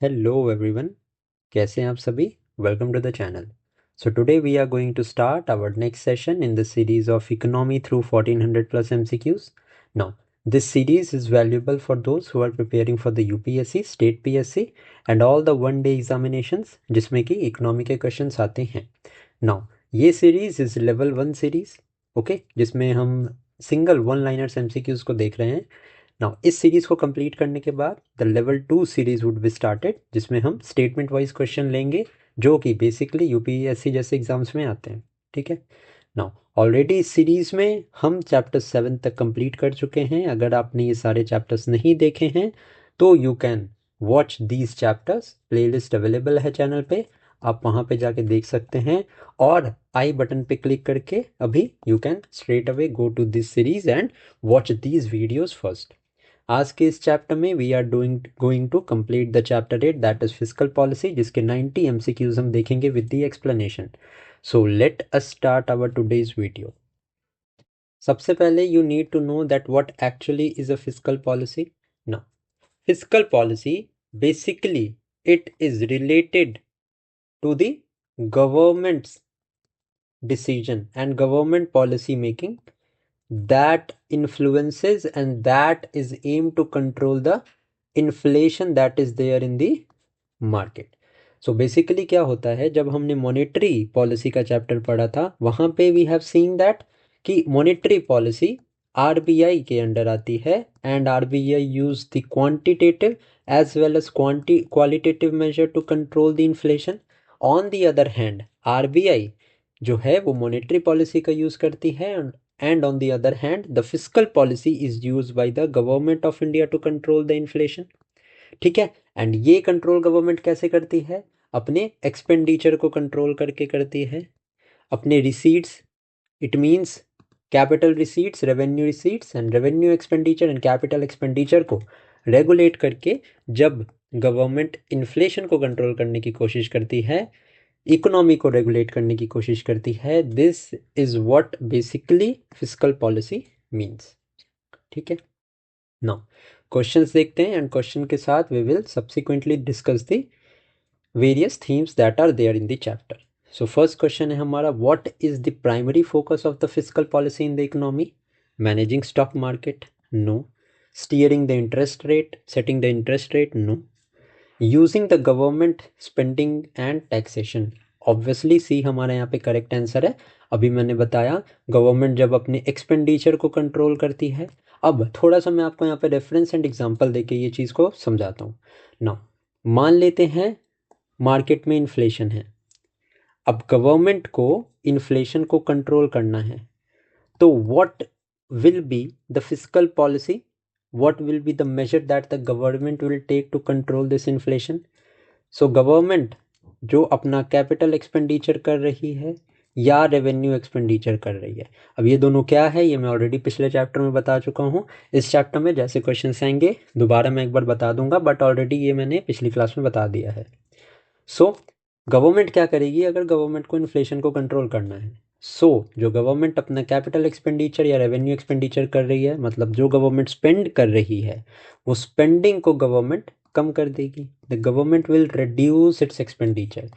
Hello everyone, कैसे हैं आप सभी? Welcome to the channel. So today we are going to start our next session in the series of economy through 1400 plus MCQs. Now, this series is valuable for those who are preparing for the UPSC, State PSC and all the one day examinations जिसमें कि economy के questions आते हैं. Now, ये series is level 1 series, okay, जिसमें हम single one liners MCQs को देख रहे हैं. नाउ इस सीरीज को कंप्लीट करने के बाद the level 2 series would be started, जिसमें हम स्टेटमेंट वाइज क्वेश्चन लेंगे जो कि बेसिकली यूपीएससी जैसे एग्जाम्स में आते हैं. ठीक है. नाउ ऑलरेडी इस सीरीज में हम चैप्टर 7 तक कंप्लीट कर चुके हैं. अगर आपने ये सारे चैप्टर्स नहीं देखे हैं तो you can watch these chapters. Playlist available है चैनल पे, आप वहाँ पे जाके देख सकते हैं. और आई बटन पे क्लिक करके अभी you can straight away go to this series and watch these videos first. आज के इस चैप्टर में we are going to complete the chapter 8 that is fiscal policy, जिसके 90 एमसीक्यूज हम देखेंगे with the explanation. So let us start our today's video. सबसे पहले you need to know that what actually is a fiscal policy. Now fiscal policy basically it is related to the government's decision and government policy making that influences and that is aimed to control the inflation that is there in the market. So basically क्या होता है, जब हमने monetary policy का chapter पढ़ा था वहाँ पे वी हैव सीन दैट कि मॉनेटरी पॉलिसी आरबीआई के अंडर आती है and RBI use the quantitative as well as qualitative measure to control the inflation. On the other hand RBI जो है वो मॉनेटरी पॉलिसी का यूज़ करती है and on the other hand the fiscal policy is use by the government of India to control the inflation. ठीक है. And ये control government कैसे करती है? अपने एक्सपेंडिचर को कंट्रोल करके करती है. अपने receipts, it means capital receipts, revenue receipts and revenue expenditure and capital expenditure को रेगुलेट करके जब गवर्नमेंट इन्फ्लेशन को कंट्रोल करने की कोशिश करती है, इकोनॉमी को रेगुलेट करने की कोशिश करती है, this is what basically fiscal policy means. ठीक है. नाउ क्वेश्चंस देखते हैं एंड क्वेश्चन के साथ we will subsequently discuss the various themes that are there in the chapter. So first question है हमारा, what is the primary focus of the fiscal policy in the economy? Managing stock market? No. Steering the interest rate, setting the interest rate? No. Using the government spending and taxation? Obviously C हमारा यहाँ पे correct answer है. अभी मैंने बताया government जब अपने expenditure को कंट्रोल करती है. अब थोड़ा सा मैं आपको यहाँ पे रेफरेंस एंड एग्जांपल देके ये चीज़ को समझाता हूँ. नाउ मान लेते हैं मार्केट में इन्फ्लेशन है. अब गवर्नमेंट को इन्फ्लेशन को कंट्रोल करना है, तो what will be the fiscal policy? what will be the measure that the government will take to control this inflation? So government जो अपना कैपिटल एक्सपेंडिचर कर रही है या रेवेन्यू एक्सपेंडिचर कर रही है. अब ये दोनों क्या है ये मैं ऑलरेडी पिछले चैप्टर में बता चुका हूँ. इस चैप्टर में जैसे क्वेश्चंस आएंगे दोबारा मैं एक बार बता दूंगा, बट ऑलरेडी ये मैंने पिछली क्लास में बता दिया है. सो गवर्नमेंट क्या करेगी अगर गवर्नमेंट को इन्फ्लेशन को कंट्रोल करना है? जो गवर्नमेंट अपना कैपिटल एक्सपेंडिचर या रेवेन्यू एक्सपेंडिचर कर रही है, मतलब जो गवर्नमेंट स्पेंड कर रही है, वो स्पेंडिंग को गवर्नमेंट कम कर देगी. The government will reduce its expenditure.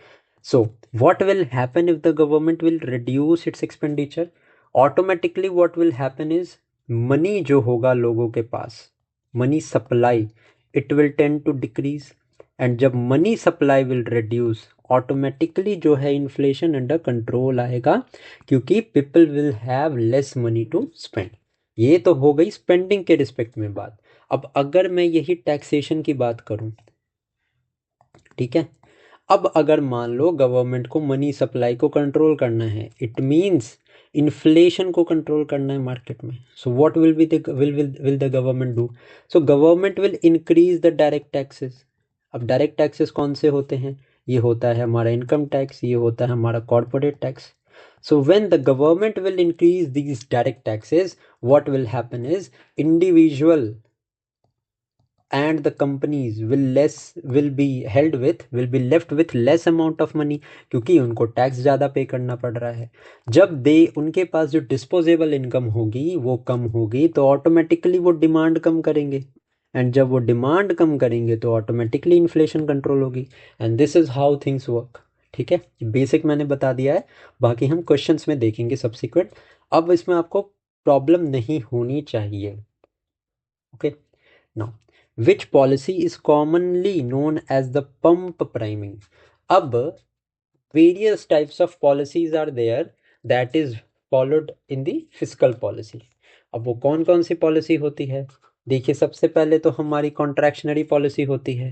So what will happen if the government will reduce its expenditure? Automatically what will happen is money जो होगा लोगों के पास, money supply, it will tend to decrease. And जब money supply will reduce, automatically जो है inflation under control आएगा, क्योंकि people will have less money to spend. ये तो हो गई स्पेंडिंग के रिस्पेक्ट में बात. अब अगर मैं यही टैक्सेशन की बात करूं, ठीक है, अब अगर मान लो गवर्नमेंट को मनी सप्लाई को कंट्रोल करना है, इट मीन्स इन्फ्लेशन को कंट्रोल करना है मार्केट में. सो what will be the will the government do? So government will increase the direct taxes. अब डायरेक्ट टैक्सेस कौन से होते हैं? ये होता है हमारा इनकम टैक्स, ये होता है हमारा corporate tax. So when the government will increase these direct taxes, what will happen is individual and the companies will be left with less amount of money, क्योंकि उनको टैक्स ज़्यादा पे करना पड़ रहा है. जब उनके पास जो डिस्पोजेबल इनकम होगी वो कम होगी, तो ऑटोमेटिकली वो डिमांड कम करेंगे. एंड जब वो डिमांड कम करेंगे तो ऑटोमेटिकली इन्फ्लेशन कंट्रोल होगी। And this is how things work. ठीक है, बेसिक मैंने बता दिया है, बाकी हम क्वेश्चंस में देखेंगे सब्सिक्वेंट। अब इसमें आपको प्रॉब्लम नहीं होनी चाहिए। Okay, now which policy is commonly known as the pump priming. अब various types of policies are there that is followed in the fiscal policy। अब वो कौन कौन सी पॉलिसी होती है? देखिए, सबसे पहले तो हमारी कॉन्ट्रैक्शनरी पॉलिसी होती है।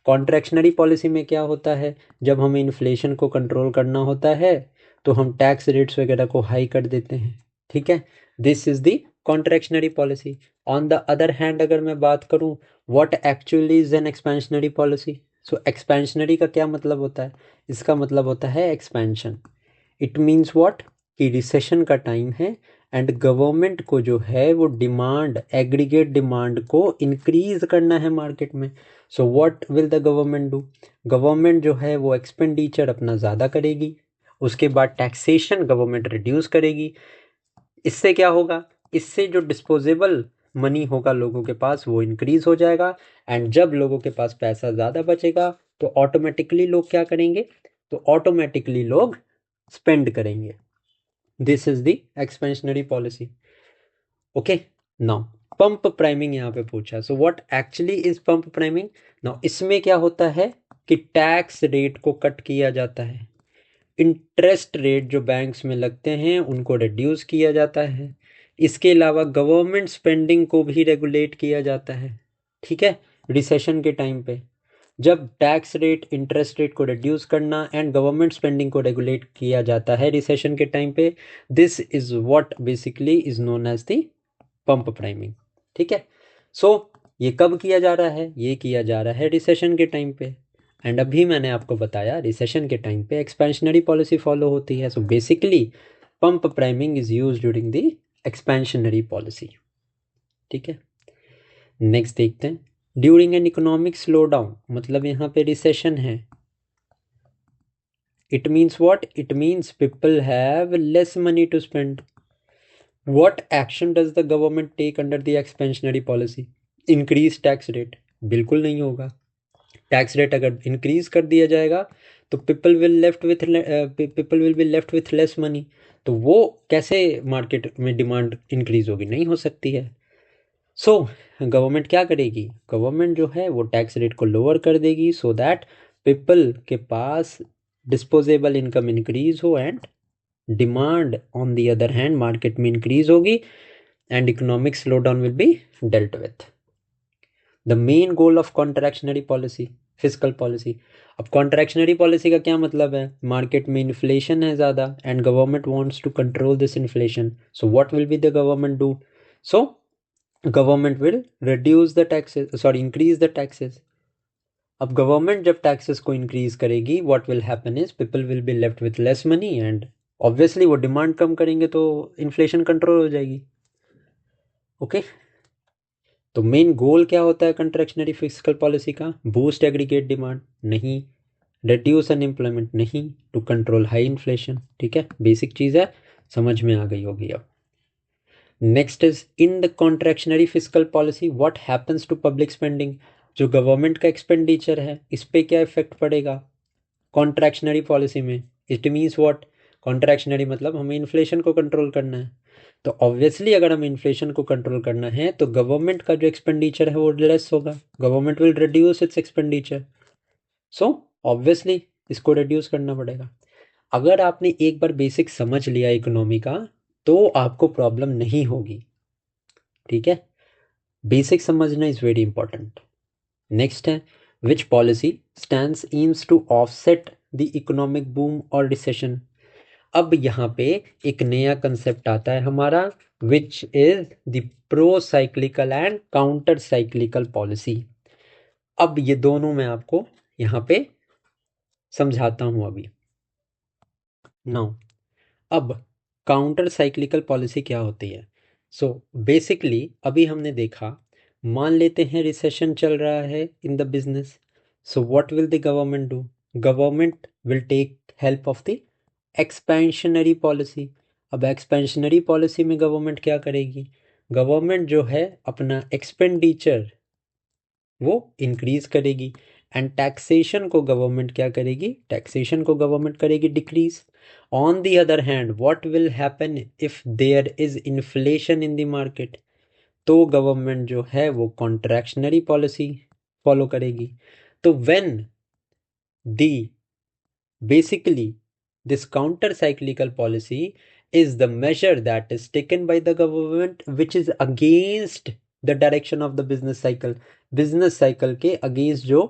कॉन्ट्रैक्शनरी पॉलिसी में क्या होता है, जब हमें इन्फ्लेशन को कंट्रोल करना होता है तो हम टैक्स रेट्स वगैरह को हाई कर देते हैं। ठीक है, this is the contractionary policy. On the other hand अगर मैं बात करूं, what actually is an expansionary policy. So expansionary का क्या मतलब होता है? इसका मतलब होता है एक्सपेंशन। इट मीन्स व्हाट, कि रिसेशन का टाइम है एंड गवर्नमेंट को जो है वो डिमांड, एग्रीगेट डिमांड को इंक्रीज करना है मार्केट में। सो what will the government do? Government जो है वो एक्सपेंडिचर अपना ज़्यादा करेगी, उसके बाद टैक्सेशन गवर्नमेंट रिड्यूस करेगी। इससे क्या होगा? इससे जो डिस्पोजेबल मनी होगा लोगों के पास वो इंक्रीज हो जाएगा। एंड जब लोगों के पास पैसा ज़्यादा बचेगा तो ऑटोमेटिकली लोग क्या करेंगे? तो ऑटोमेटिकली लोग स्पेंड करेंगे। This is the expansionary policy. Okay, now pump priming यहाँ पे पूछा। So what actually is pump priming? Now इसमें क्या होता है कि टैक्स रेट को कट किया जाता है, इंटरेस्ट रेट जो बैंक्स में लगते हैं उनको रिड्यूस किया जाता है, इसके अलावा गवर्नमेंट स्पेंडिंग को भी रेगुलेट किया जाता है। ठीक है, रिसेशन के टाइम पे जब टैक्स रेट, इंटरेस्ट रेट को रिड्यूस करना एंड गवर्नमेंट स्पेंडिंग को रेगुलेट किया जाता है रिसेशन के टाइम पे, this is what basically is known as the pump priming. ठीक है, सो ये कब किया जा रहा है? ये किया जा रहा है रिसेशन के टाइम पे। एंड अभी मैंने आपको बताया रिसेशन के टाइम पे एक्सपेंशनरी पॉलिसी फॉलो होती है। So basically pump priming is use during the expansionary policy. ठीक है, नेक्स्ट देखते हैं। During an economic slow down, मतलब यहाँ पे रिसेशन है। It means what? It means people have less money to spend. What action does the government take under the expansionary policy? Increase tax rate? बिल्कुल नहीं होगा। Tax rate अगर increase कर दिया जाएगा तो people will be left with less money. तो वो कैसे मार्केट में डिमांड इंक्रीज होगी? नहीं हो सकती है। सो गवर्नमेंट क्या करेगी? गवर्नमेंट जो है वो टैक्स रेट को लोअर कर देगी सो दैट पीपल के पास डिस्पोजेबल इनकम इंक्रीज हो and demand on the other hand market में इंक्रीज होगी and economic slow down will be dealt with. The main goal of contractionary policy, physical policy. अब contractionary policy का क्या मतलब है? मार्केट में इन्फ्लेशन है ज़्यादा and government wants to control this inflation. So what will be the government do? So government will reduce the taxes, sorry increase the taxes. अब government जब टैक्सेस को इंक्रीज करेगी, what will happen is people will be left with less money and obviously वो demand कम करेंगे तो inflation control हो जाएगी। Okay, तो मेन गोल क्या होता है कंट्रैक्शनरी फिस्कल पॉलिसी का? Boost aggregate demand? नहीं। Reduce unemployment? नहीं। To control high inflation. ठीक है, बेसिक चीज़ है, समझ में आ गई होगी अब। Next is in the contractionary fiscal policy what happens to public spending. जो गवर्नमेंट का एक्सपेंडिचर है इस पर क्या इफेक्ट पड़ेगा कॉन्ट्रैक्शनरी पॉलिसी में? It means what? कॉन्ट्रैक्शनरी मतलब हमें इन्फ्लेशन को कंट्रोल करना है। तो ऑब्वियसली अगर हमें इन्फ्लेशन को कंट्रोल करना है तो गवर्नमेंट का जो एक्सपेंडिचर है वो लेस होगा, government will reduce its expenditure. So obviously इसको रिड्यूस करना पड़ेगा। अगर आपने एक बार बेसिक समझ लिया इकोनॉमी का तो आपको प्रॉब्लम नहीं होगी। ठीक है, बेसिक समझना इज वेरी इंपॉर्टेंट। नेक्स्ट है which policy stands aims to offset the economic boom और रिसेशन। अब यहाँ पे एक नया कंसेप्ट आता है हमारा, which is the pro cyclical and counter cyclical policy. अब ये दोनों मैं आपको यहाँ पे समझाता हूँ अभी। नाउ अब काउंटर साइक्लिकल पॉलिसी क्या होती है? सो बेसिकली अभी हमने देखा, मान लेते हैं रिसेशन चल रहा है in the business. So what will the government do? Government will take help of the expansionary policy. अब एक्सपेंशनरी पॉलिसी में गवर्नमेंट क्या करेगी? गवर्नमेंट जो है अपना एक्सपेंडिचर वो इंक्रीज करेगी। एंड टैक्सेशन को गवर्नमेंट क्या करेगी, टैक्सेशन को गवर्नमेंट करेगी decrease. On the other hand what will happen if there is inflation in the market, तो गवर्नमेंट जो है वो कॉन्ट्रैक्शनरी पॉलिसी फॉलो करेगी। तो when the basically, this counter cyclical policy is the measure that is taken by the government which is against the direction of the business cycle. Business cycle के against जो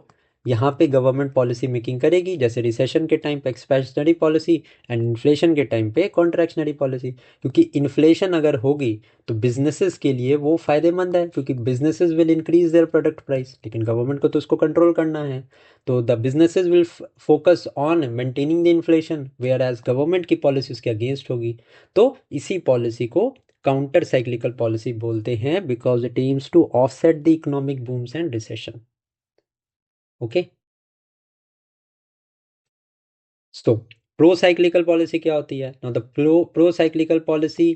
यहाँ पे government policy making करेगी, जैसे recession के time पे expansionary policy and inflation के time पे कॉन्ट्रैक्शनरी पॉलिसी। क्योंकि इन्फ्लेशन अगर होगी तो बिजनेसेस के लिए वो फायदेमंद है, क्योंकि businesses will increase their product price, लेकिन गवर्नमेंट को तो उसको कंट्रोल करना है। तो the businesses will focus on maintaining the inflation, whereas government की पॉलिसी उसके अगेंस्ट होगी। तो इसी पॉलिसी को काउंटर साइक्लिकल पॉलिसी बोलते हैं, because it aims to offset the economic booms and recession. Okay, so pro cyclical policy क्या होती है? Now the pro cyclical policy,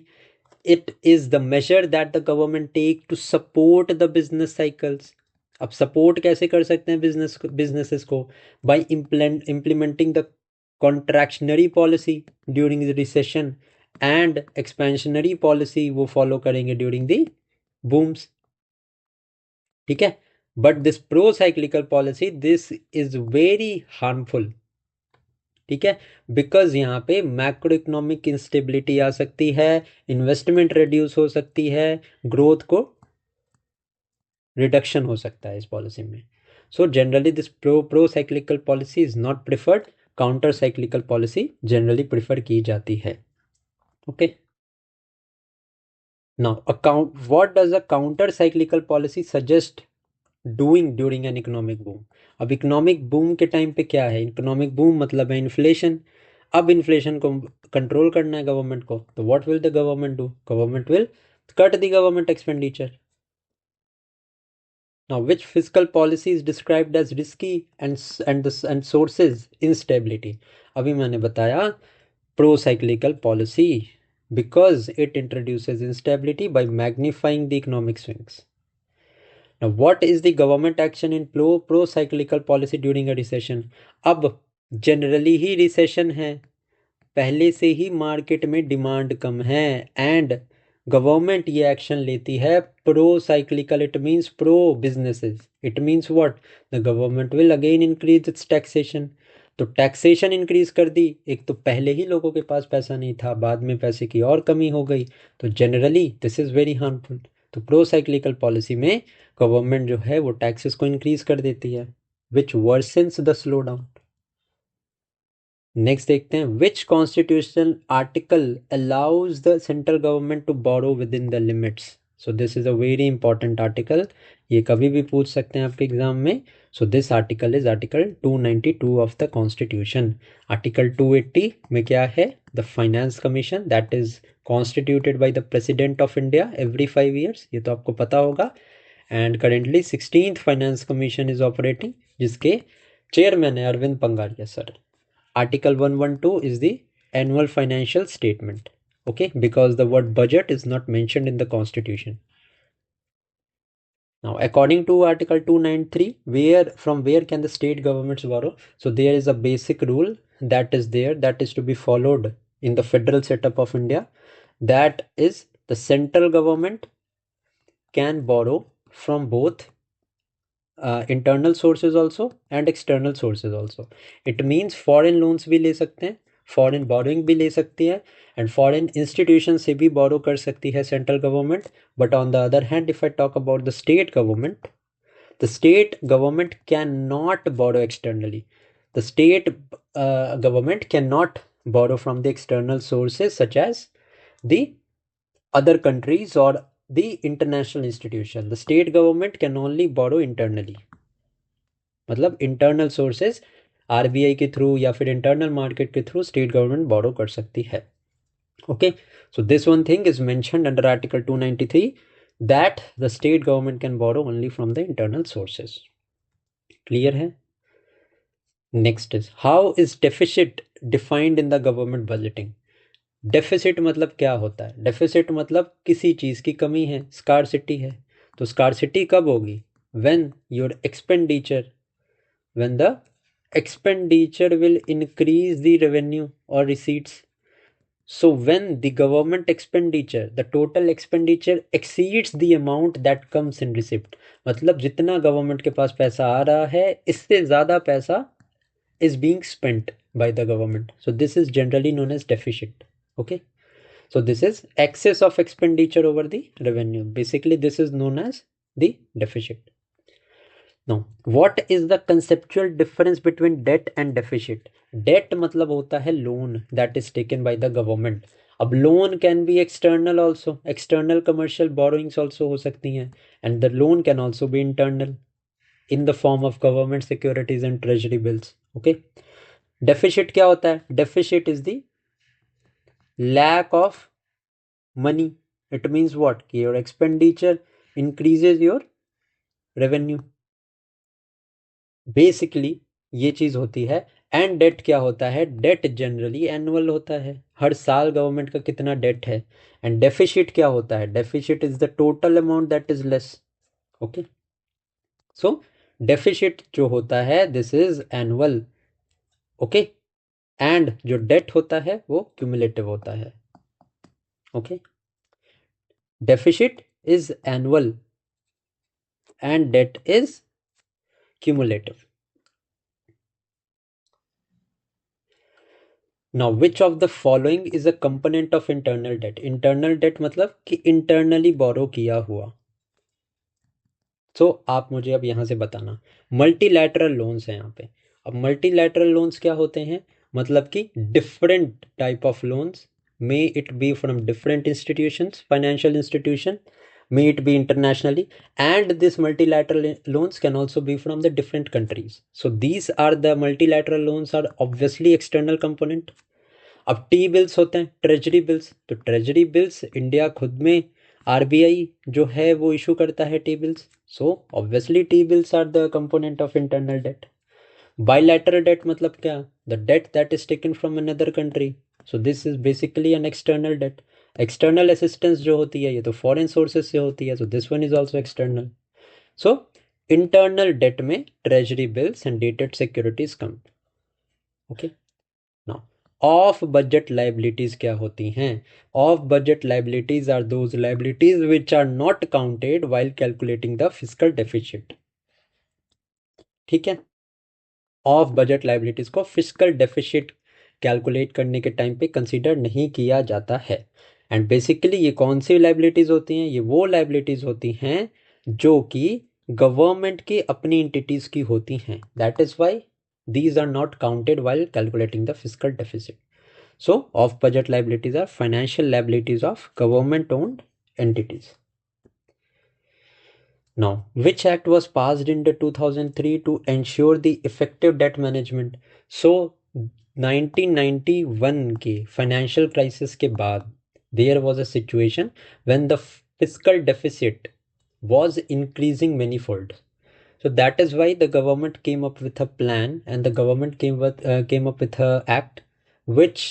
it is the measure that the government take to support the business cycles. अब support कैसे कर सकते हैं businesses को? By implementing the contractionary policy during the recession and expansionary policy वो follow करेंगे during the booms. ठीक है, but this pro cyclical policy, this is very harmful. ठीक है, बिकॉज यहाँ पे मैक्रो इकोनॉमिक इंस्टेबिलिटी आ सकती है, इन्वेस्टमेंट रिड्यूस हो सकती है, ग्रोथ को रिडक्शन हो सकता है इस पॉलिसी में। So generally this pro cyclical policy is not preferred, counter cyclical policy generally prefer की जाती है। Okay, now account what does a counter cyclical policy suggest doing during an economic boom? अब economic boom के time पे क्या है? Economic boom मतलब है इन्फ्लेशन। अब इन्फ्लेशन को कंट्रोल करना है गवर्नमेंट को, तो what will the government do? Government will cut the government expenditure. Now, which fiscal policy is described as risky and sources instability? अभी मैंने बताया pro cyclical policy because it introduces instability by magnifying the economic swings. Now, what is the government action in pro cyclical policy during a recession? अब generally ही recession है, पहले से ही market में demand कम है and government ये action लेती है pro cyclical, it means pro businesses, it means what, the government will again increase its taxation. तो टैक्सेशन इंक्रीज कर दी, एक तो पहले ही लोगों के पास पैसा नहीं था, बाद में पैसे की और कमी हो गई, तो generally this is very harmful. तो प्रो साइक्लिकल पॉलिसी में गवर्नमेंट जो है वो टैक्सेस को इंक्रीज कर देती है, which worsens the slowdown. Next देखते हैं, which constitutional article allows the central government to borrow within the limits? So this is a very important article, ये कभी भी पूछ सकते हैं आपके एग्जाम में। So this article is article 292 of the constitution. Article 280 में क्या है? The finance commission that is constituted by the president of India every 5 years, ये तो आपको पता होगा। And currently 16th finance commission is operating, जिसके चेयरमैन है Arvind पंगारिया sir. Article 112 is the annual financial statement. Okay, because the word budget is not mentioned in the constitution. Now, according to Article 293, from where can the state governments borrow? So there is a basic rule that is there, that is to be followed in the federal setup of India. That is, the central government can borrow from both internal sources also and external sources also. It means foreign loans भी ले सकते हैं, foreign borrowing भी ले सकती है, and foreign institution से भी बोरो कर सकती है central government. But on the other hand, if I talk about the state government, the state government cannot borrow externally. The state government cannot borrow from the external sources such as the other countries or the international institution. The state government can only borrow internally. मतलब internal sources RBI के through या फिर internal market के through state government बोरो कर सकती है। Okay, so this one thing is mentioned under article 293 that the state government can borrow only from the internal sources. Clear है? Next is, how is deficit defined in the government budgeting? Deficit मतलब क्या होता है? Deficit मतलब किसी चीज़ की कमी है, स्कार्सिटी है। तो स्कार्सिटी कब होगी? when your expenditure, when the expenditure will increase the revenue or receipts. So when the government expenditure, the total expenditure exceeds the amount that comes in receipt, मतलब जितना गवर्नमेंट के पास पैसा आ रहा है इससे ज़्यादा पैसा is being spent by the government. So this is generally known as deficit. Okay. So this is excess of expenditure over the revenue. Basically, this is known as the deficit. Now, what is the conceptual difference between debt and deficit? Debt मतलब होता है loan that is taken by the government. अब loan can be external also, external commercial borrowings also हो सकती हैं, and the loan can also be internal in the form of government securities and treasury bills. Okay. Deficit क्या होता है? Deficit is the lack of money. It means what? कि your expenditure increases your revenue. Basically ये चीज होती है. And date क्या होता है? डेट जनरली एनुअल होता है, हर साल गवर्नमेंट का कितना डेट है. एंड डेफिसिट क्या होता है? Deficit is the total amount that is less. Okay. So deficit जो होता है this is annual. Okay. And जो डेट होता है वो क्यूमुलेटिव होता है. Okay. Deficit is annual and debt is cumulative. Now, which of the following is a component of internal debt? Internal debt मतलब कि internally borrow किया हुआ. So, आप मुझे अब यहाँ से बताना. Multilateral loans हैं यहाँ पे. अब multilateral loans क्या होते हैं? मतलब कि different type of loans, may it be from different institutions, financial institution, may it be internationally, and this multilateral loans can also be from the different countries. So these are the multilateral loans are obviously external component. अब T bills होते हैं, treasury bills. तो treasury bills India खुद में RBI जो है वो issue करता है T bills. So obviously T bills are the component of internal debt. Bilateral debt मतलब क्या? The debt that is taken from another country. So this is basically an external debt. External assistance जो होती है ये तो foreign sources से होती है. So this one is also external. So internal debt में treasury bills and dated securities कम. Okay. Now off budget liabilities क्या होती हैं? Off budget liabilities are those liabilities which are not counted while calculating the fiscal deficit. ठीक है. Off budget liabilities को fiscal deficit calculate करने के time पे कंसीडर नहीं किया जाता है. एंड बेसिकली ये कौन सी लाइबिलिटीज होती हैं? ये वो लाइबिलिटीज होती हैं जो कि गवर्नमेंट की अपनी एंटिटीज की होती हैं. That is why these are not counted while calculating the fiscal deficit. So off budget liabilities are financial liabilities of government owned entities. Now, which act was passed in the 2003 to ensure the effective debt management? So 1991 के financial crisis के बाद there was a situation when the fiscal deficit was increasing manifold. So that is why the government came up with a plan, and the government came up with a act which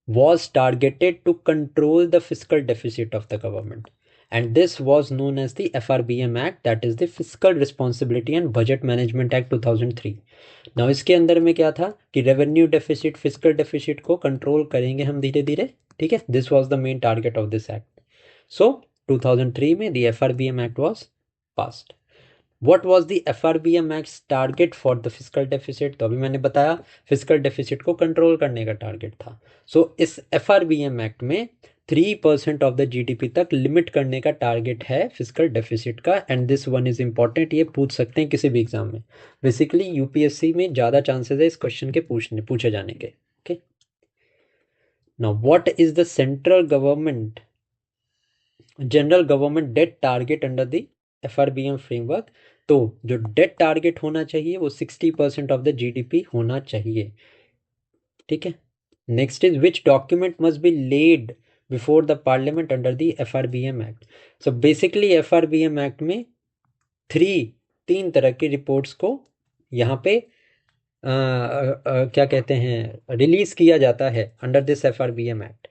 was targeted to control the fiscal deficit of the government, and this was known as the FRBM Act, that is the Fiscal Responsibility and Budget Management Act 2003. Now इसके अंदर में क्या था कि revenue deficit, fiscal deficit को control करेंगे हम धीरे धीरे. ठीक है. This was the main target of this act. So 2003 में the FRBM Act was passed. What was the FRBM Act's target for the fiscal deficit? तो अभी मैंने बताया फिजिकल डेफिसिट को कंट्रोल करने का टारगेट था. सो इस FRBM Act में 3% ऑफ द GDP तक लिमिट करने का टारगेट है फिजिकल डेफिसिट का. And this one is important. ये पूछ सकते हैं किसी भी एग्जाम में. बेसिकली यूपीएससी में ज़्यादा चांसेस है इस क्वेश्चन के पूछे जाने के. Okay. Now what is the central government general government debt target under the FRBM framework? तो जो डेट टारगेट होना चाहिए वो 60% ऑफ द GDP होना चाहिए. ठीक है. Next is which document must be laid before the parliament under the FRBM act? So basically FRBM act में तीन तरह की रिपोर्ट्स को यहाँ पे क्या कहते हैं रिलीज किया जाता है under this FRBM act.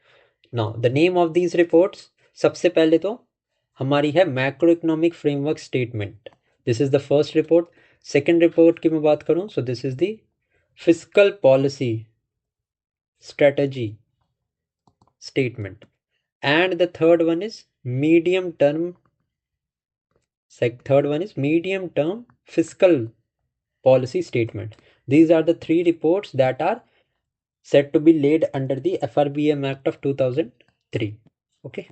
Now the name of these reports, सबसे पहले तो हमारी है macro economic framework statement. This is the first report. Second report की मैं बात करूं, सो this is the fiscal policy strategy statement, and the third one is medium term fiscal policy statement. These are the three reports that are said to be laid under the FRBM Act of 2003. Okay.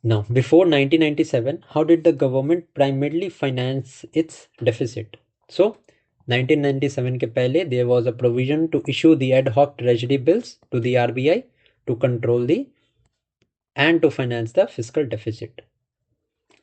Now, before 1997, how did the government primarily finance its deficit? So, 1997 के पहले there was a provision to issue the ad hoc treasury bills to the RBI to control the and to finance the fiscal deficit.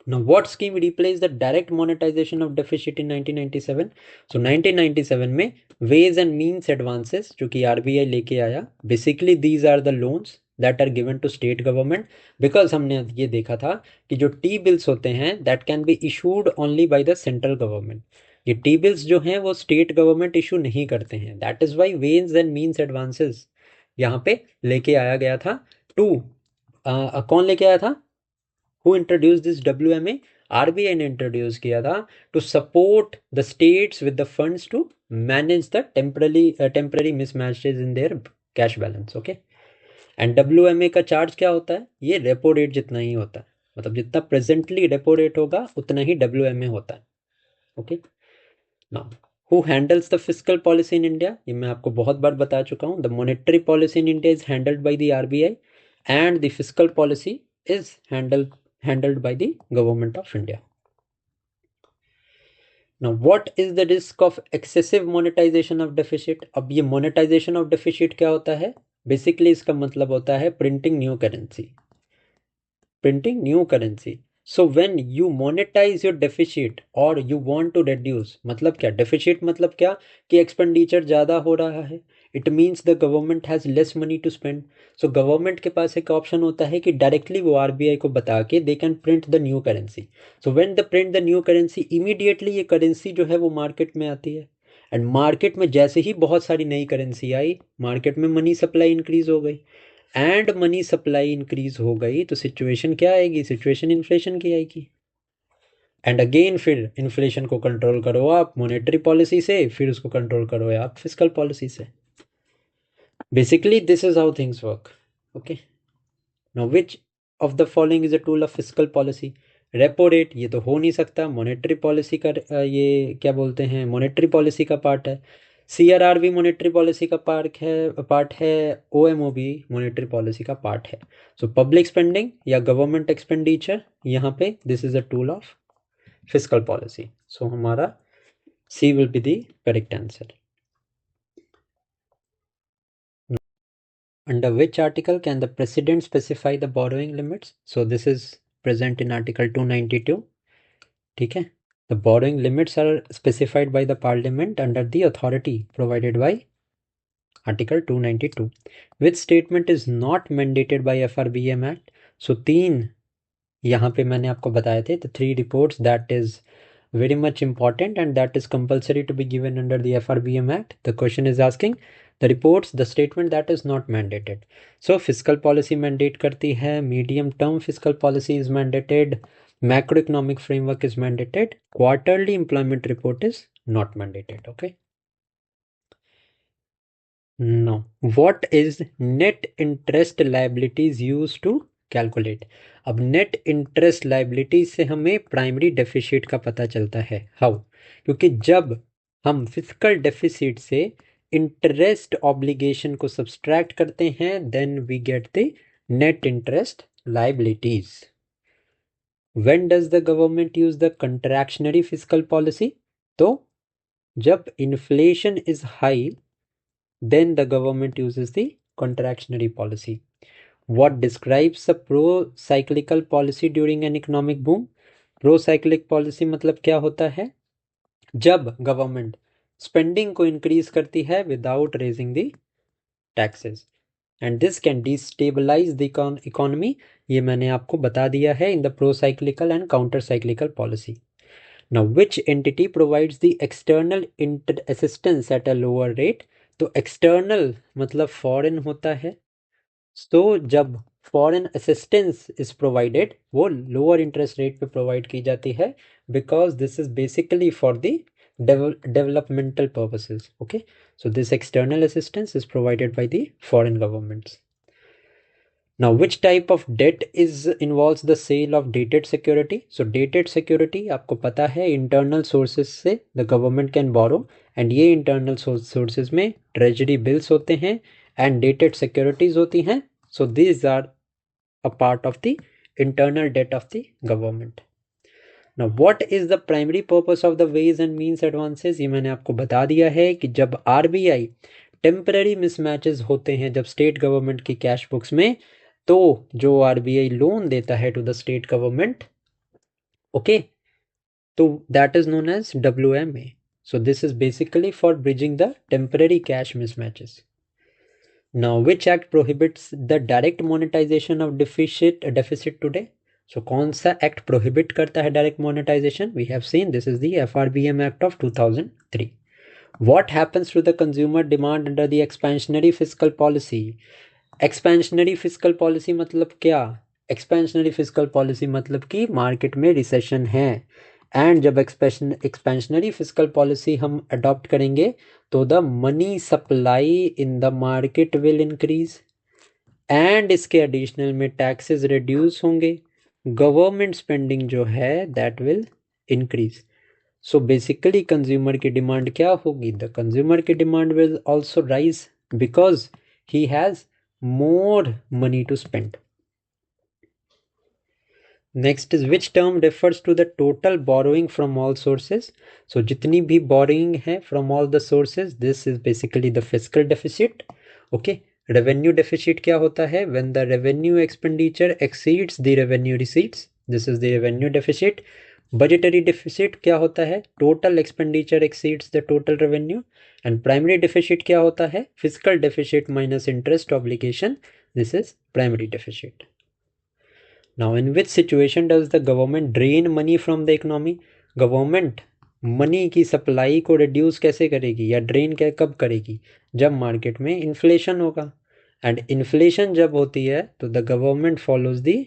Now, what scheme replaced the direct monetization of deficit in 1997? So 1997 में ways and means advances जो कि RBI लेके आया, basically these are the loans that are given to state government, because हमने ये देखा था कि जो T-bills होते हैं that can be issued only by the central government. ये T-bills जो हैं वो state government issue नहीं करते हैं. That is why ways and means advances यहाँ पे लेके आया गया था. कौन लेके आया था? Who introduced this WMA? RBI ने इंट्रोड्यूस किया था to support the states with the funds to manage the temporary mismatches in their cash balance. Okay. And WMA का चार्ज क्या होता है? ये रेपो रेट जितना ही होता है, मतलब जितना प्रेजेंटली रेपो रेट होगा उतना ही WMA होता है. Okay. Now who handles the fiscal policy in India? ये मैं आपको बहुत बार बता चुका हूँ. The monetary policy in India is handled by the RBI and the fiscal policy is handled by the government of India. Now, what is the risk of excessive monetization of deficit? अब ये monetization of deficit क्या होता है? Basically इसका मतलब होता है printing new currency. Printing new currency. So when you monetize your deficit or you want to reduce, मतलब क्या? Deficit मतलब क्या? कि expenditure ज़्यादा हो रहा है. It means the government has less money to spend. So government के पास एक option होता है कि directly वो RBI को बता के they can print the new currency. So when they print the new currency, immediately ये currency जो है वो market में आती है. And market में जैसे ही बहुत सारी नई currency आई, market में money supply increase हो गई. एंड मनी सप्लाई इंक्रीज हो गई तो सिचुएशन क्या आएगी? सिचुएशन इन्फ्लेशन की आएगी. एंड अगेन फिर इन्फ्लेशन को कंट्रोल करो आप मॉनेटरी पॉलिसी से, फिर उसको कंट्रोल करो आप फिस्कल पॉलिसी से. Basically this is how things work. Okay. Now which of the following is a tool of fiscal policy? Repo rate ये तो हो नहीं सकता, मॉनेटरी पॉलिसी का ये क्या बोलते हैं, मॉनेटरी पॉलिसी का पार्ट है. CRR भी मॉनेटरी पॉलिसी का पार्ट है. OMO भी मॉनेटरी पॉलिसी का पार्ट है. सो पब्लिक स्पेंडिंग या गवर्नमेंट एक्सपेंडिचर यहाँ पे this is a tool of fiscal policy. So हमारा C will be the correct answer. Under which article can the president specify the borrowing limits? So this is present in article 292. ठीक है. The borrowing limits are specified by the parliament under the authority provided by article 292. Which statement is not mandated by FRBM Act? So 3 यहाँ पे मैंने आपको बताए थे, the 3 reports that is very much important and that is compulsory to be given under the FRBM Act. The question is asking the reports, the statement that is not mandated. So fiscal policy mandate करती है, medium term fiscal policy is mandated, macroeconomic framework is mandated, quarterly employment report is not mandated. Okay. Now, what is net interest liabilities used to calculate? अब net interest liability से हमें primary deficit का पता चलता है. How? क्योंकि जब हम फिजिकल डेफिसिट से इंटरेस्ट ऑब्लिगेशन को सब्सट्रैक्ट करते हैं then we get the net interest liabilities. When does the government use the contractionary physical policy? तो जब inflation is high then the government uses the contractionary policy. What describes the pro-cyclical policy during an economic boom? Pro-cyclic policy मतलब क्या होता है? जब government spending को increase करती है without raising the taxes and this can destabilise the economy. ये मैंने आपको बता दिया है in the pro-cyclical and counter cyclical policy. Now which entity provides the external assistance at a lower rate? तो एक्सटर्नल मतलब फॉरेन होता है. तो जब फॉरेन असिस्टेंस इज प्रोवाइडेड वो लोअर इंटरेस्ट रेट पे प्रोवाइड की जाती है, because this is basically for the developmental purposes. Okay, so this external assistance is provided by the foreign governments. Now, which type of debt is involves the sale of dated security? So dated security आपको पता है internal sources से the government can borrow, and ये internal sources में treasury bills होते हैं and dated securities होती हैं. So these are a part of the internal debt of the government. Now what is the primary purpose of the ways and means advances? ये मैंने आपको बता दिया है कि जब RBI टेम्पररी मिसमैचेस होते हैं जब स्टेट गवर्नमेंट की कैश बुक्स में, तो जो RBI लोन देता है to the state government, okay, तो that is known as WMA. So this is basically for bridging the temporary cash mismatches. Now which act prohibits the direct monetization of deficit today? So कौन सा act prohibit करता है direct monetization? We have seen this is the FRBM act of 2003. What happens to the consumer demand under the expansionary fiscal policy? Expansionary fiscal policy मतलब क्या? Expansionary fiscal policy मतलब कि market में recession है, and जब expansionary physical policy हम adopt करेंगे तो the money supply in the market will increase, and इसके एडिशनल में टैक्सेस रिड्यूस होंगे, गवर्नमेंट स्पेंडिंग जो है that will increase. So basically consumer की डिमांड क्या होगी? द कंज्यूमर की demand will also rise because he has more money to spend. Next is which term refers to the total borrowing from all sources? So जितनी भी borrowing है from all the sources, this is basically the fiscal deficit. Okay, revenue deficit क्या होता है? When the revenue expenditure exceeds the revenue receipts, this is the revenue deficit. Budgetary deficit क्या होता है? Total expenditure exceeds the total revenue. And primary deficit क्या होता है? Physical deficit minus interest obligation, this is primary deficit. Now in which situation does the government drain money from the economy? Government money की supply को reduce कैसे करेगी या drain कब करेगी? जब मार्केट में इन्फ्लेशन होगा, एंड इन्फ्लेशन जब होती है तो the government follows the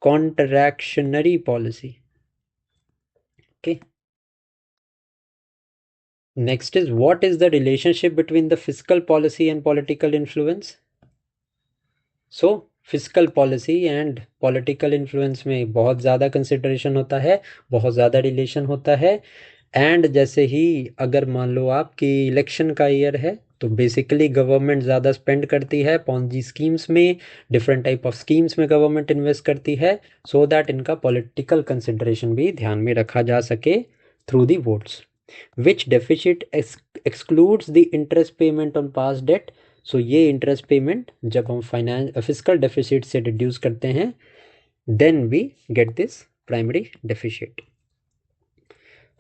contractionary policy. Okay. Next is what is the relationship between the fiscal policy and political influence? So physical policy and political influence में बहुत ज़्यादा कंसिडरेशन होता है, बहुत ज़्यादा रिलेशन होता है. एंड जैसे ही अगर मान लो आपकी इलेक्शन का ईयर है तो बेसिकली गवर्नमेंट ज़्यादा स्पेंड करती है पॉन्जी स्कीम्स में, डिफरेंट टाइप ऑफ स्कीम्स में गवर्नमेंट इन्वेस्ट करती है, सो दैट इनका पॉलिटिकल कंसिडरेशन भी ध्यान में रखा जा सके through the votes. Which deficit excludes the interest payment on past debt? So ये इंटरेस्ट पेमेंट जब हम फिजिकल डेफिसिट से रिड्यूस करते हैं, then we get this primary deficit.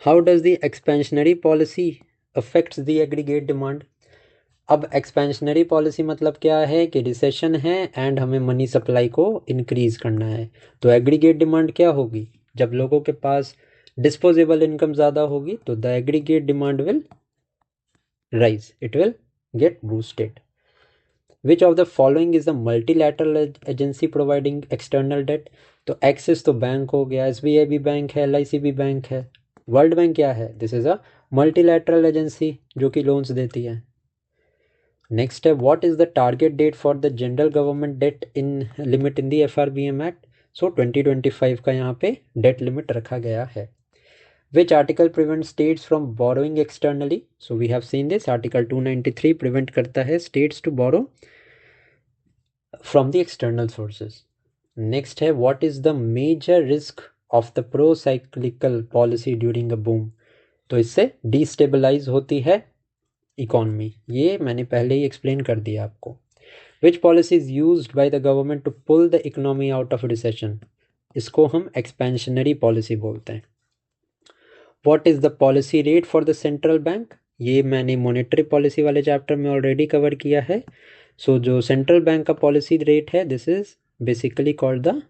How does the expansionary policy affects the aggregate demand? अब expansionary policy मतलब क्या है कि रिसेशन है एंड हमें मनी सप्लाई को इंक्रीज करना है, तो एग्रीगेट डिमांड क्या होगी? जब लोगों के पास डिस्पोजेबल इनकम ज़्यादा होगी तो the aggregate demand will rise, it will get boosted. Which of the following is the multilateral agency providing external debt? तो एक्सिस तो बैंक हो गया, SBI भी बैंक है, LIC भी बैंक है. वर्ल्ड बैंक क्या है? This is a multilateral agency जो कि लोन्स देती है. नेक्स्ट है what is the target date for the general government debt in limit in the FRBM act? So 2025 का यहाँ पे डेट लिमिट रखा गया है. Which article prevents states from borrowing externally? So we have seen this article 293 prevent करता है states to borrow from the external sources. Next है what is the major risk of the pro-cyclical policy during a boom? तो इससे destabilize होती है economy, ये मैंने पहले ही एक्सप्लेन कर दिया आपको. Which policy is used by the government to pull the economy out of recession? इसको हम expansionary policy बोलते हैं. What is the policy rate for the central bank? ये मैंने मॉनेटरी पॉलिसी वाले चैप्टर में ऑलरेडी कवर किया है. सो जो सेंट्रल बैंक का पॉलिसी रेट है this is basically called the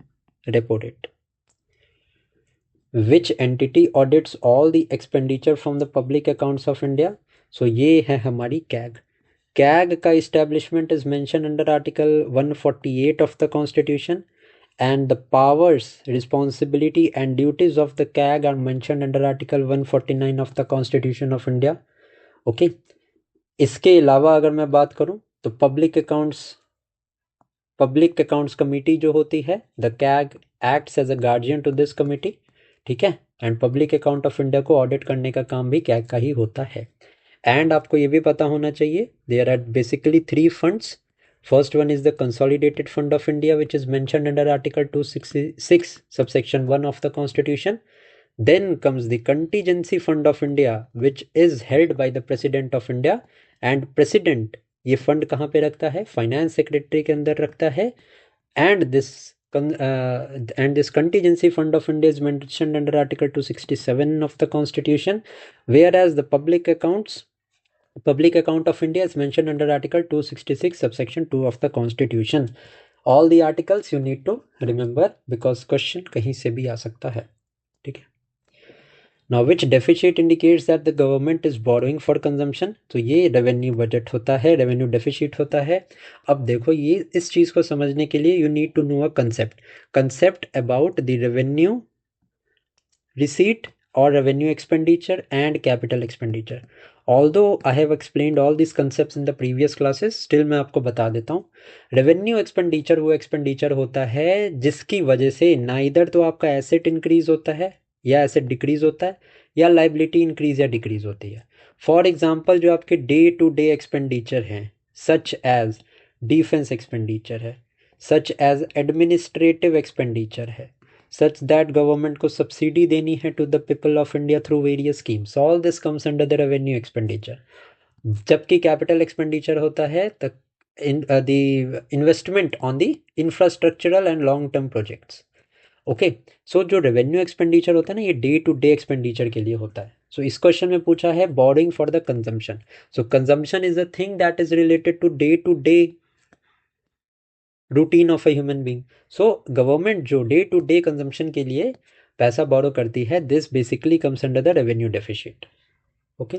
repo rate. Which entity audits all the expenditure from the public accounts of India? So ये है हमारी कैग. CAG का establishment is mentioned under Article 148 of the Constitution, and the powers, responsibility and duties of the CAG are mentioned under Article 149 of the Constitution of India. Okay. इसके अलावा अगर मैं बात करूं तो पब्लिक अकाउंट्स कमेटी जो होती है, the CAG acts as a guardian to this committee, ठीक है। And public account of India को ऑडिट करने का काम भी कैग का ही होता है। एंड आपको ये भी पता होना चाहिए, there are basically 3 funds. First one is the consolidated fund of India which is mentioned under article 266 subsection 1 of the constitution. Then comes the contingency fund of India which is held by the president of India, and president ये fund कहाँ पे रखता है, finance secretary के अंदर रखता है। And this contingency fund of India is mentioned under article 267 of the constitution, whereas the public account of India is mentioned under article 266 subsection 2 of the constitution. All the articles you need to remember because question कहीं से भी आ सकता है, ठीक है। Now which deficit indicates that the government is borrowing for consumption? तो ये revenue budget होता है, रेवेन्यू डेफिसिट होता है। अब देखो ये इस चीज़ को समझने के लिए you need to know a concept about the revenue receipt or revenue expenditure and capital expenditure. Although I have explained all these concepts in the previous classes, still मैं आपको बता देता हूँ। रेवेन्यू एक्सपेंडिचर वो एक्सपेंडिचर होता है जिसकी वजह से ना इधर तो आपका एसेट इंक्रीज होता है या एसेट डिक्रीज होता है, या लाइबिलिटी इंक्रीज या डिक्रीज होती है। फॉर एग्जाम्पल जो आपके डे टू डे एक्सपेंडिचर हैं, सच एज डिफेंस एक्सपेंडिचर है, सच एज एडमिनिस्ट्रेटिव एक्सपेंडिचर है, such that government को सब्सिडी देनी है to the people of India through various schemes. All this comes under the revenue expenditure. जबकि capital expenditure होता है the investment on the infrastructural and long term projects. Okay so जो revenue expenditure होता है ना, ये डे टू डे एक्सपेंडिचर के लिए होता है। सो इस क्वेश्चन में पूछा है borrowing for the consumption. So consumption is a thing that is related to day routine of a human being. So government जो डे टू डे कंजम्पशन के लिए पैसा बोरो करती है, this basically comes under the revenue deficit. Okay,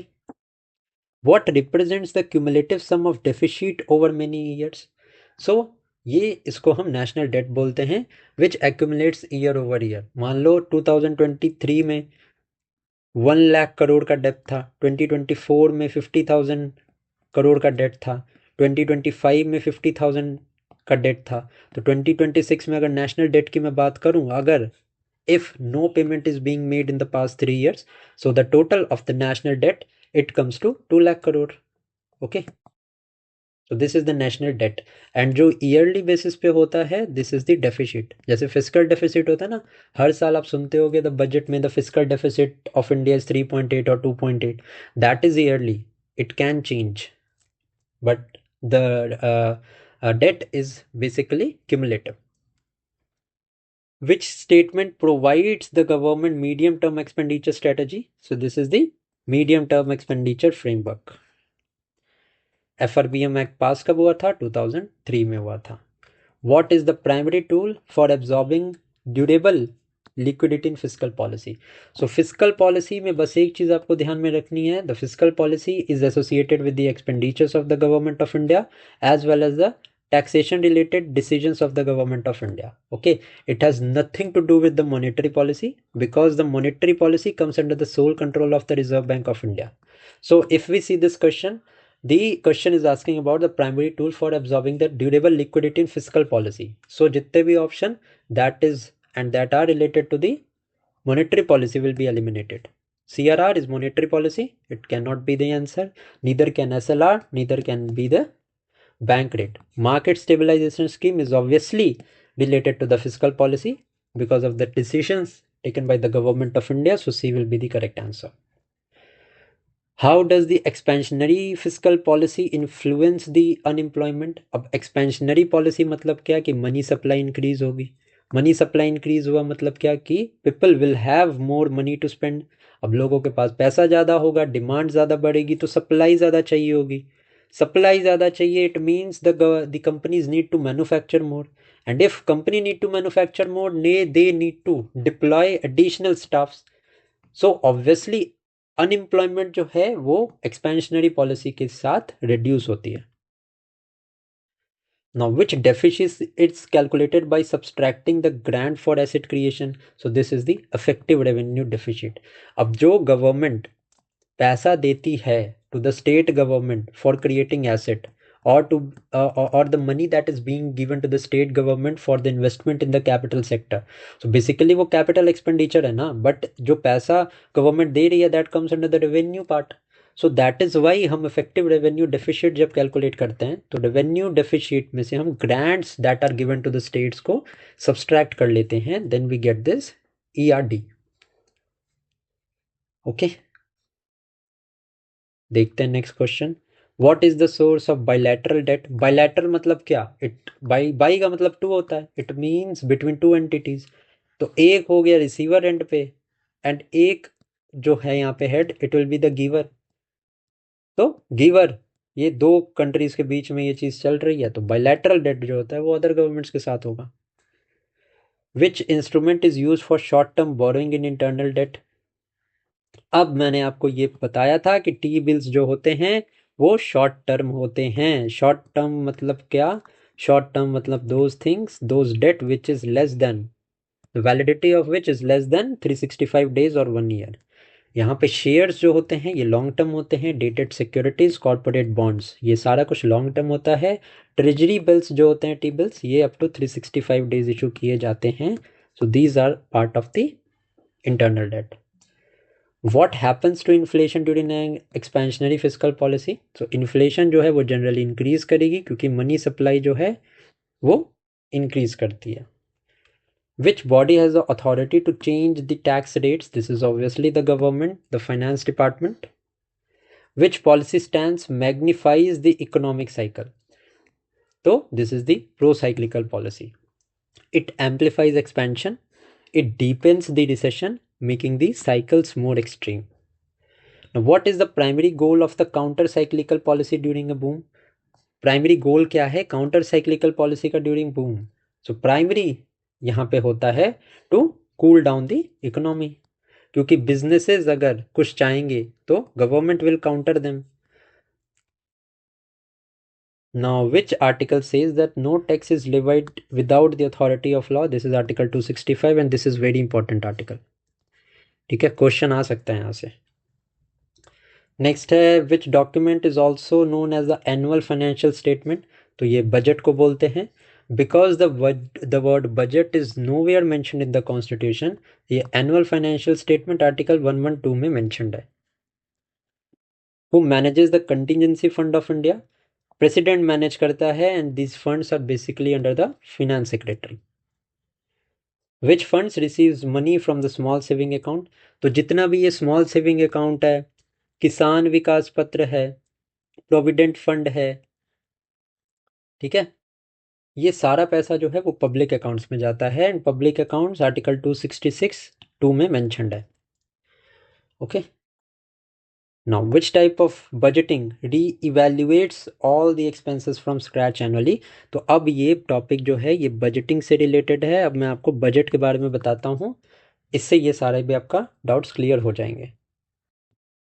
what represents the cumulative sum of deficit over many years? So ये इसको हम national debt बोलते हैं which accumulates year over year. मान लो 2023 में 1 लाख करोड़ का डेट था, 2024 में 50,000 करोड़ का डेट था, 2025 में 50,000 का डेट था। तो 2026 में अगर नेशनल डेट की मैं बात करूं, अगर if no payment is being made in the past 3 years, so the total of the national debt it comes to 2 lakh crore. Okay, so this is the national debt, and जो yearly basis पे होता है this is the deficit. जैसे fiscal deficit होता है ना, हर साल आप सुनते होगे द बजट में the fiscal deficit of India is 3.8 और 2.8, that is yearly, it can change, but the debt is basically cumulative. Which statement provides the government medium term expenditure strategy? So this is the medium term expenditure framework. FRBM Act पास कब हुआ था? 2003 में हुआ था। What is the primary tool for absorbing durable liquidity in fiscal policy? So fiscal policy में बस एक चीज आपको ध्यान में रखनी है, the fiscal policy is associated with the expenditures of the government of India as well as the taxation related decisions of the government of India. Okay, it has nothing to do with the monetary policy because the monetary policy comes under the sole control of the Reserve Bank of India. So if we see this question, the question is asking about the primary tool for absorbing the durable liquidity in fiscal policy. So जितने भी option that is and that are related to the monetary policy will be eliminated. CRR is monetary policy, it cannot be the answer. Neither can SLR, neither can be the bank rate. Market stabilization scheme is obviously related to the fiscal policy because of the decisions taken by the government of India. So C will be the correct answer. How does the expansionary fiscal policy influence the unemployment? अब expansionary policy मतलब क्या कि money supply increase होगी। Money supply increase हुआ मतलब क्या कि people will have more money to spend. अब लोगों के पास पैसा ज़्यादा होगा, डिमांड ज़्यादा बढ़ेगी, तो सप्लाई ज़्यादा चाहिए होगी। सप्लाई ज़्यादा चाहिए, it means the companies need to manufacture more, and if company need to manufacture more they need to deploy additional staffs. So obviously unemployment जो है वो एक्सपेंशनरी पॉलिसी के साथ रिड्यूस होती है। Now, which deficit it's calculated by subtracting the grant for asset creation. So this is the effective revenue deficit. अब जो government पैसा देती है to the state government for creating asset, or to or the money that is being given to the state government for the investment in the capital sector. So basically वो capital expenditure है ना, but जो पैसा government दे रही है that comes under the revenue part. So that is why हम effective revenue deficit जब calculate करते हैं तो रेवेन्यू डेफिशिट में से हम grants that are given to the states को सब्सट्रैक्ट कर लेते हैं, then we get this ERD। Okay, देखते हैं next question. What is the source of bilateral debt? Bilateral मतलब क्या? इट बाई का मतलब टू होता है, it means between two entities. तो एक हो गया रिसीवर एंड पे, एंड एक जो है यहाँ पे head, it will be the giver. तो गिवर, ये दो कंट्रीज के बीच में ये चीज चल रही है, तो बायलैटरल डेट जो होता है वो अदर गवर्नमेंट्स के साथ होगा। Which instrument is use for short term borrowing in internal debt? अब मैंने आपको ये बताया था कि टी बिल्स जो होते हैं वो शॉर्ट टर्म होते हैं। शॉर्ट टर्म मतलब क्या? शॉर्ट टर्म मतलब those things, those debt which is less than, validity of which is less than 365 days और 1 ईयर। यहाँ पे शेयर्स जो होते हैं ये लॉन्ग टर्म होते हैं, डेटेड सिक्योरिटीज, कॉर्पोरेट बॉन्ड्स, ये सारा कुछ लॉन्ग टर्म होता है। ट्रेजरी बिल्स जो होते हैं, टी बिल्स, ये अप टू 365 डेज इशू किए जाते हैं। So these are part of the internal debt. What happens to inflation during expansionary physical policy? तो इन्फ्लेशन जो है वो जनरली इंक्रीज करेगी क्योंकि मनी सप्लाई जो है वो इंक्रीज करती है। Which body has the authority to change the tax rates? This is obviously the government, the finance department. Which policy stance magnifies the economic cycle? So this is the pro-cyclical policy. It amplifies expansion. It deepens the recession, making the cycles more extreme. Now, what is the primary goal of the counter-cyclical policy during a boom? Primary goal क्या है counter cyclical policy का during boom? So primary यहाँ पे होता है to cool down the economy, क्योंकि businesses अगर कुछ चाहेंगे तो government will counter them. Now which article says that no tax is levied without the authority of law? This is article 265 and this is very important article. ठीक है, question आ सकता है यहाँ से। नेक्स्ट है which document is also known as the annual financial statement? तो ये budget को बोलते हैं। Because the word budget is nowhere mentioned in the constitution, ये एनुअल फाइनेंशियल स्टेटमेंट आर्टिकल 112 में मेंशन्ड है। Who manages the contingency fund of India? President manage करता है and this funds are basically under the finance secretary. Which funds receives money from the small saving account? तो जितना भी ये small saving account है, किसान विकास पत्र है, प्रोविडेंट फंड है, ठीक है, ये सारा पैसा जो है वो पब्लिक अकाउंट्स में जाता है, एंड पब्लिक अकाउंट्स आर्टिकल 266(2) में मेंशन्ड है। Okay, now which type of budgeting re-evaluates all the expenses from scratch annually? तो अब ये टॉपिक जो है ये बजटिंग से रिलेटेड है। अब मैं आपको बजट के बारे में बताता हूँ, इससे ये सारे भी आपका डाउट्स क्लियर हो जाएंगे।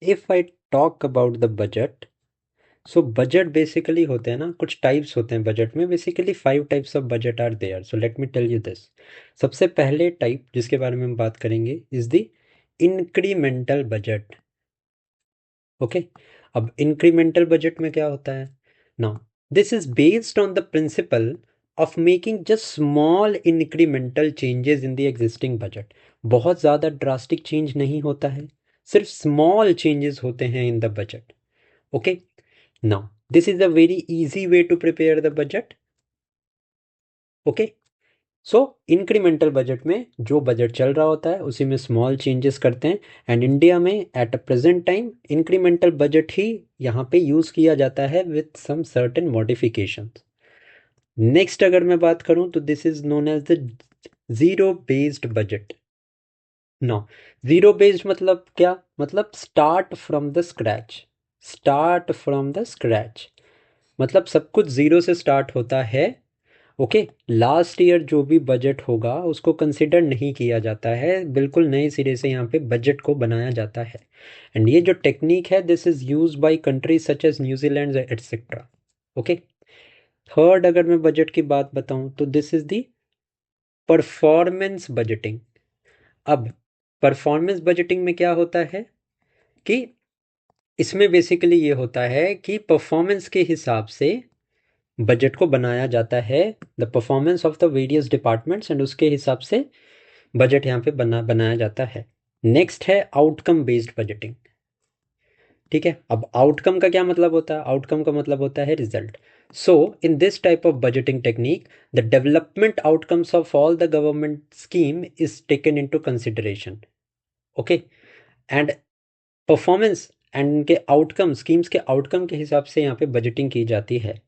If I talk about the budget, so budget basically होते हैं ना, कुछ टाइप्स होते हैं बजट में। Basically 5 types of budget are there, so let me tell you this. सबसे पहले टाइप जिसके बारे में हम बात करेंगे is the incremental budget. Okay, अब इंक्रीमेंटल बजट में क्या होता है? Now this is based on the principle of making just small incremental changes in the existing budget. बहुत ज़्यादा ड्रास्टिक चेंज नहीं होता है, सिर्फ स्मॉल चेंजेस होते हैं in the budget. Okay, now this is a very easy way to prepare the budget. okay, so incremental budget में जो बजट चल रहा होता है उसी में स्मॉल चेंजेस करते हैं, एंड इंडिया में at a present time incremental budget ही यहाँ पे यूज किया जाता है with some certain modifications. Next अगर मैं बात करूँ तो this is known as the zero based budget. No, zero based मतलब क्या? मतलब start from the scratch. Start from the scratch मतलब सब कुछ ज़ीरो से स्टार्ट होता है ओके, लास्ट ईयर जो भी बजट होगा उसको कंसिडर नहीं किया जाता है, बिल्कुल नए सिरे से यहाँ पे बजट को बनाया जाता है। एंड ये जो टेक्निक है this is use by countries such as New Zealand etcetera. Okay, third अगर मैं बजट की बात बताऊं तो this is the performance budgeting. अब परफॉर्मेंस बजटिंग में क्या होता है कि इसमें बेसिकली ये होता है कि परफॉर्मेंस के हिसाब से बजट को बनाया जाता है, the performance of the various departments, and उसके हिसाब से बजट यहाँ पे बनाया जाता है। नेक्स्ट है आउटकम बेस्ड बजटिंग। ठीक है, अब आउटकम का क्या मतलब होता है? आउटकम का मतलब होता है result. So in this type of budgeting technique the development outcomes of all the government scheme is taken into consideration. Okay, and performance and इनके आउटकम, स्कीम्स के आउटकम के हिसाब से यहाँ पे बजटिंग की जाती है।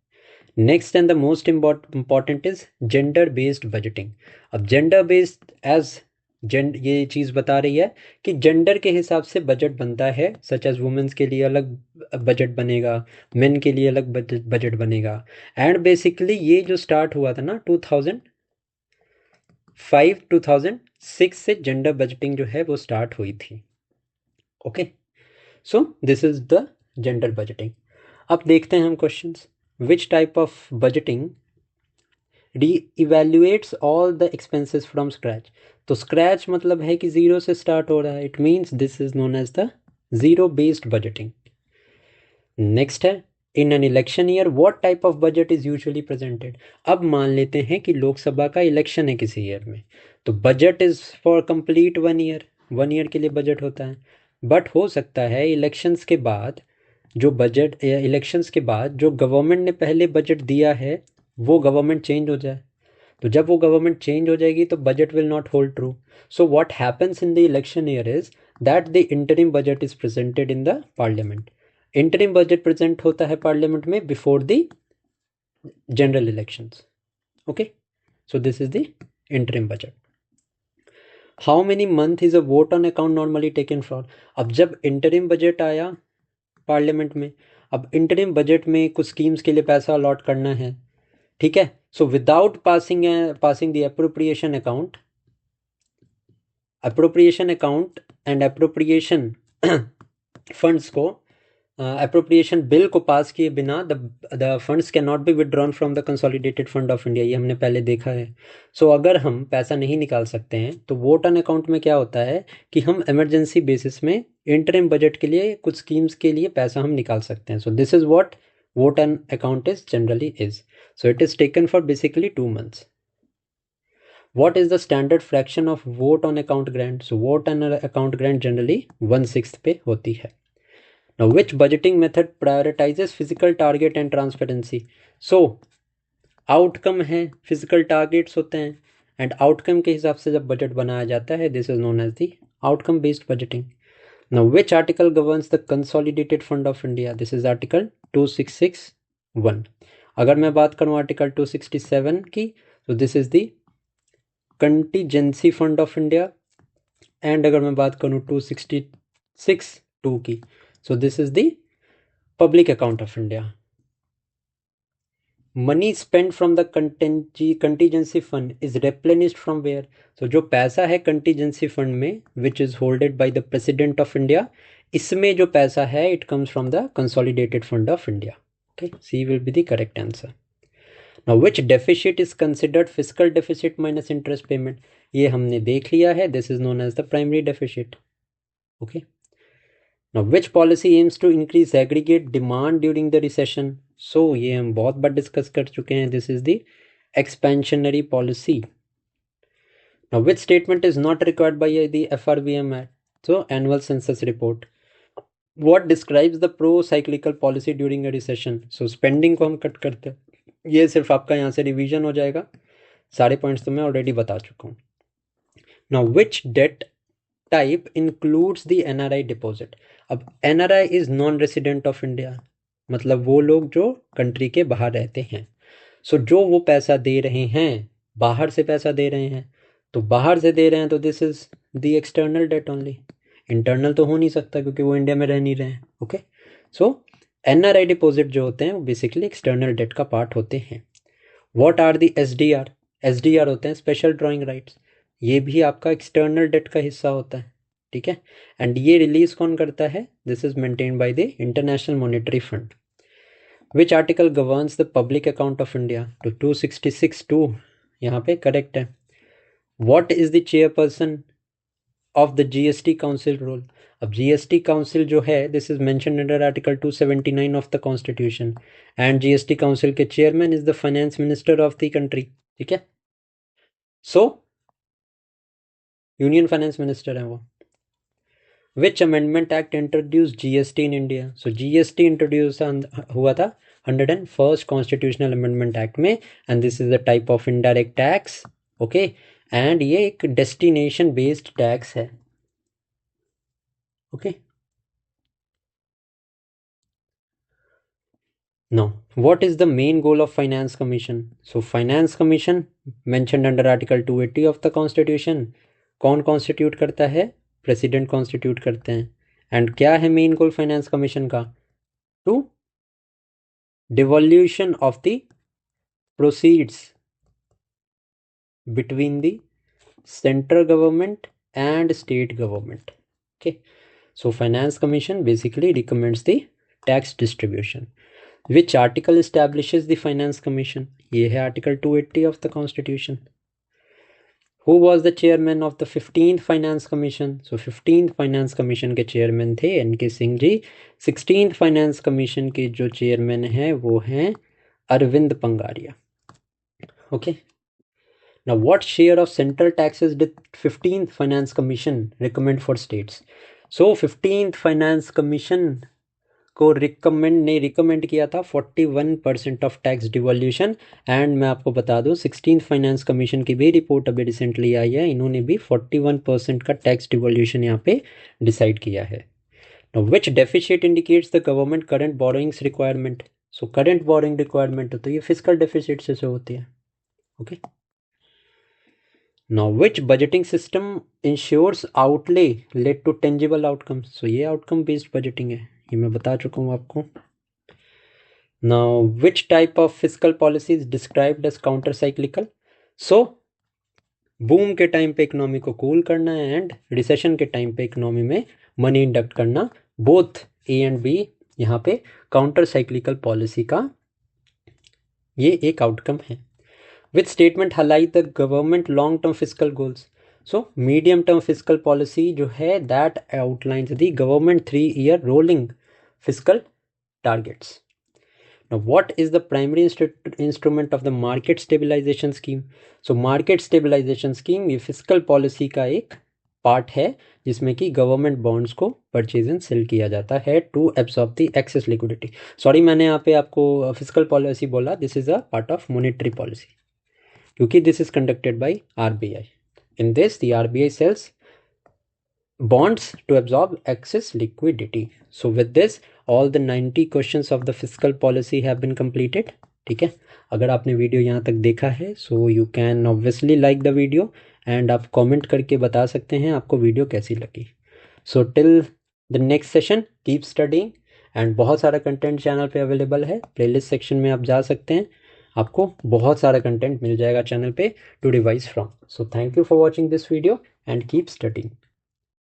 Next and the most important is gender based budgeting. अब जेंडर बेस्ड एज ये चीज़ बता रही है कि जेंडर के हिसाब से बजट बनता है, सच एज वुमेन्स के लिए अलग बजट बनेगा, मेन के लिए अलग बजट बनेगा। एंड बेसिकली ये जो स्टार्ट हुआ था ना 2005 2006 से जेंडर बजटिंग जो है वो स्टार्ट हुई थी। Okay, so this is the gender budgeting. अब देखते हैं हम questions. Which type of budgeting re-evaluates all the expenses from scratch. तो स्क्रैच मतलब है कि ज़ीरो से स्टार्ट हो रहा है, it means this is known as the zero based budgeting. Next है in an election year what type of budget is usually presented. अब मान लेते हैं कि लोकसभा का इलेक्शन है किसी ईयर में, तो budget is for complete 1 year, 1 year के लिए बजट होता है। बट हो सकता है इलेक्शंस के बाद जो बजट, इलेक्शंस के बाद जो गवर्नमेंट ने पहले बजट दिया है वो गवर्नमेंट चेंज हो जाए। तो जब वो गवर्नमेंट चेंज हो जाएगी तो budget will not hold true. So what happens in the election year is that the interim budget is presented in the parliament. Interim budget present होता है पार्लियामेंट में before the general elections. Okay, so this is the interim budget. How many month is a vote on account normally taken for. अब जब interim budget आया parliament में, अब interim budget में कुछ स्कीम्स के लिए पैसा अलॉट करना है, ठीक है। So without passing the appropriation account and appropriation funds को, अप्रोप्रिएशन बिल को पास किए बिना the funds can not be withdrawn from the consolidated fund of India. ये हमने पहले देखा है। सो अगर हम पैसा नहीं निकाल सकते हैं तो वोट ऑन अकाउंट में क्या होता है कि हम इमरजेंसी बेसिस में इंटरिम बजट के लिए कुछ स्कीम्स के लिए पैसा हम निकाल सकते हैं। सो this is what vote on account is generally is. So it is taken for basically 2 months. What is the standard fraction of vote on account grant? So vote on account grant generally 1/6 पे होती है. Now which budgeting method prioritizes physical target and transparency? So outcome है, physical targets होते हैं, and outcome के हिसाब से जब बजट बनाया जाता है this is known as the outcome based budgeting. Now which article governs the consolidated fund of India? This is article 2661. अगर मैं बात करूँ आर्टिकल 267 की, तो this is the contingency fund of India. And अगर मैं बात करूँ 266(2) की, so this is the public account of India. Money spend from the contingency fund is replenished from where. So जो पैसा है कंटीजेंसी फंड में which is holded by the president of India, इसमें जो पैसा है it comes from the consolidated fund of India. Okay, C will be the correct answer. Now which deficit is considered physical deficit minus interest payment. ये हमने देख लिया है, this is known as the primary deficit. Okay, now which policy aims to increase aggregate demand during the recession. So ये हम बहुत बार discuss कर चुके हैं, this is the expansionary policy. Now which statement is not required by the FRBM act. So annual census report. What describes the pro cyclical policy during a recession. So spending को हम cut करते हैं, ये सिर्फ आपका यहाँ से revision हो जाएगा, सारे पॉइंट्स तो मैं ऑलरेडी बता चुका हूँ। Now which debt type includes the NRI deposit. अब NRI is non resident of India, मतलब वो लोग जो कंट्री के बाहर रहते हैं। सो जो वो पैसा दे रहे हैं, बाहर से पैसा दे रहे हैं, तो बाहर से दे रहे हैं तो this is the external debt only. Internal तो हो नहीं सकता क्योंकि वो इंडिया में रह नहीं रहे हैं। ओके, सो NRI डिपॉजिट जो होते हैं वो बेसिकली एक्सटर्नल डेट का पार्ट होते हैं। What are the SDR? SDR होते हैं स्पेशल ड्राइंग राइट्स, ये भी आपका एक्सटर्नल डेट का हिस्सा होता है, ठीक है। एंड ये रिलीज कौन करता है? This is maintained by the international monetary fund. Which article governs the public account of India? तो 266(2) यहाँ पे करेक्ट है। What is the chairperson of the GST council role? अब जीएसटी काउंसिल जो है, this is mentioned under article 279 of the constitution, and GST council के chairman is the finance minister of the country, ठीक है। So union finance minister है वो। विच amendment act introduce GST in India? So GST introduce हुआ था 101st constitutional amendment act में, and this is the type of indirect tax, okay. And ये एक destination based tax है, okay. Now, what is the main goal of Finance Commission? So, Finance Commission mentioned under Article 280 of the Constitution, कौन constitute करता है? President constitute करते हैं। And क्या है मेन गोल फाइनेंस कमीशन का? To devolution of the proceeds between the central government and state government, okay. So finance commission basically recommends the tax distribution. Which article establishes the finance commission? ये है article 280 of the constitution. Who was the chairman of the 15th finance commission? So 15th finance commission के chairman थे N K Singh ji. 16th finance commission के जो chairman हैं वो हैं Arvind पंगारिया, okay. Now, what share of central taxes did 15th Finance Commission recommend for states? So, 15th Finance Commission को recommend किया था 41% ऑफ टैक्स डिवोल्यूशन। एंड मैं आपको बता दूं 16th फाइनेंस कमीशन की भी रिपोर्ट अभी रिसेंटली आई है, इन्होंने भी 41% का टैक्स डिवोल्यूशन यहाँ पे डिसाइड किया है। Now, which deficit indicates the government current borrowings requirement? So, current borrowing requirement तो ये फिजिकल डेफिसिट से होती है, okay. Now, which budgeting system ensures outlay led to tangible outcomes? So, ये outcome based budgeting है, ये मैं बता चुका हूँ आपको। Now, which type of fiscal policy is described as counter cyclical? So, boom के टाइम पे इकोनॉमी को कूल करना एंड रिसेशन के टाइम पे इकोनॉमी में मनी इंडक्ट करना, बोथ ए एंड बी यहाँ पे काउंटर साइक्लिकल पॉलिसी का ये एक आउटकम है। Which statement highlight the government long-term fiscal goals? So, medium-term fiscal policy जो है that outlines the government 3-year rolling fiscal targets. Now, what is the primary instrument of the market stabilization scheme? So, market stabilization scheme ये fiscal policy का एक part है जिसमें कि government bonds को purchase and sale किया जाता है to absorb the excess liquidity. Sorry, मैंने यहाँ पे आपको फिजिकल पॉलिसी बोला, this is a part of monetary policy, क्योंकि this is conducted by RBI. In this the RBI sales bonds to absorb excess liquidity. So with this all the 90 questions of the fiscal policy have been completed, ठीक है। अगर आपने video यहाँ तक देखा है so you can obviously like the video and आप comment करके बता सकते हैं आपको वीडियो कैसी लगी। So till the next session keep studying and बहुत सारा कंटेंट चैनल पे अवेलेबल है, प्लेलिस्ट सेक्शन में आप जा सकते हैं, आपको बहुत सारा कंटेंट मिल जाएगा चैनल पे to revise from. So thank you for watching this video and keep studying.